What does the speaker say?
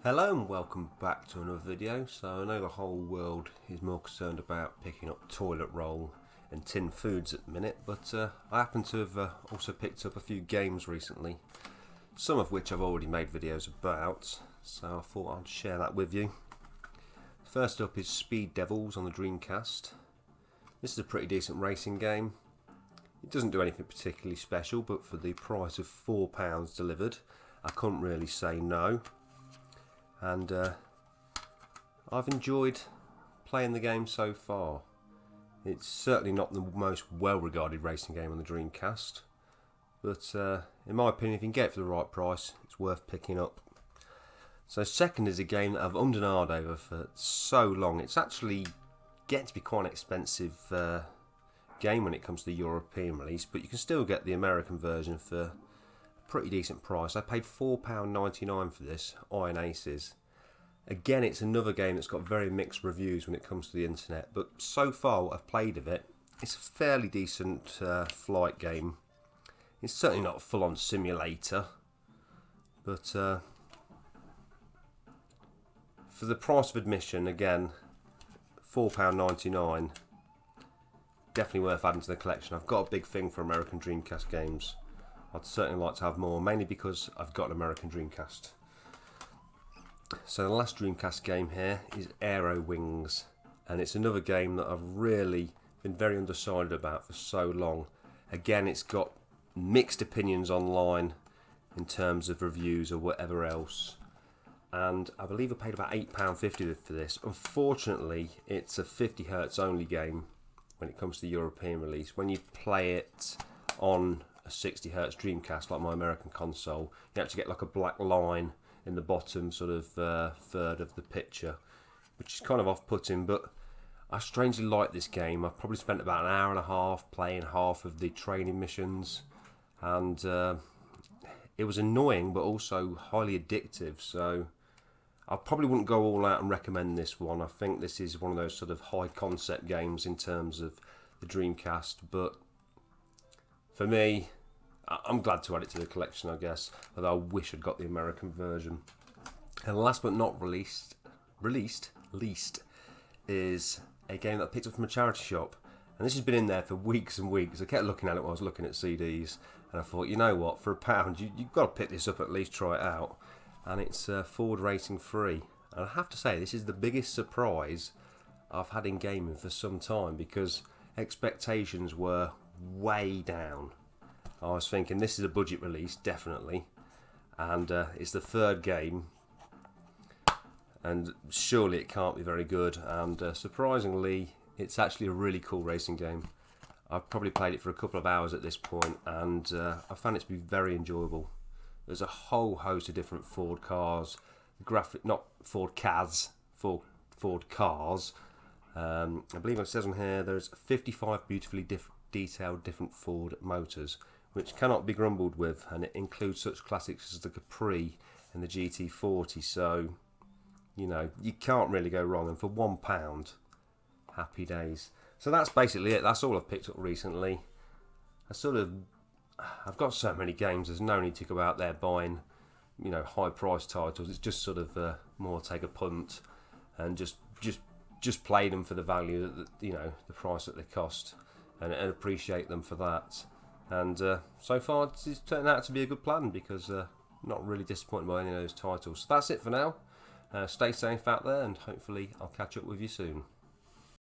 Hello and welcome back to another video. So I know the whole world is more concerned about picking up toilet roll and tin foods at the minute, but I happen to have also picked up a few games recently, some of which I've already made videos about, so I thought I'd share that with you. First up is Speed Devils on the Dreamcast. This is a pretty decent racing game. It doesn't do anything particularly special, but for the price of £4 delivered, I couldn't really say no. And I've enjoyed playing the game so far. It's certainly not the most well-regarded racing game on the Dreamcast, but in my opinion, if you can get it for the right price, it's worth picking up. So second is a game that I've Dennard over for so long. It's actually getting to be quite an expensive game when it comes to the European release, but you can still get the American version for a pretty decent price. I paid £4.99 for this, Oasis. Again, it's another game that's got very mixed reviews when it comes to the internet, but so far what I've played of it, it's a fairly decent flight game. It's certainly not a full-on simulator, but for the price of admission, again, £4.99, definitely worth adding to the collection. I've got a big thing for American Dreamcast games. I'd certainly like to have more, mainly because I've got an American Dreamcast. So the last Dreamcast game here is Aero Wings, and it's another game that I've really been very undecided about for so long. Again, it's got mixed opinions online in terms of reviews or whatever else, and I believe I paid about £8.50 for this. Unfortunately, it's a 50Hz only game when it comes to the European release. When you play it on a 60Hz Dreamcast like my American console, you actually get like a black line in the bottom sort of third of the picture, which is kind of off-putting, but I strangely like this game. I've probably spent about an hour and a half playing half of the training missions, and it was annoying but also highly addictive, so I probably wouldn't go all out and recommend this one. I think this is one of those sort of high concept games in terms of the Dreamcast, but for me, I'm glad to add it to the collection, I guess, although I wish I'd got the American version. And last but not least is a game that I picked up from a charity shop, and this has been in there for weeks and weeks. I kept looking at it while I was looking at CDs, and I thought, you know what, for £1, you've got to pick this up, at least try it out. And it's Ford Racing 3, and I have to say this is the biggest surprise I've had in gaming for some time, because expectations were way down. I was thinking this is a budget release, definitely, and it's the third game, and surely it can't be very good, and surprisingly it's actually a really cool racing game. I've probably played it for a couple of hours at this point, and I found it to be very enjoyable. There's a whole host of different Ford cars, not Ford CAS, Ford cars. I believe it says on here there's 55 beautifully detailed different Ford motors, which cannot be grumbled with, and it includes such classics as the Capri and the GT40, so you know, you can't really go wrong, and for £1, happy days. So that's basically it. That's all I've picked up recently. I've got so many games, there's no need to go out there buying, you know, high price titles. It's just sort of more take a punt and just play them for the value that, you know, the price that they cost, and appreciate them for that. And so far it's turned out to be a good plan, because not really disappointed by any of those titles. So that's it for now. Stay safe out there, and hopefully I'll catch up with you soon.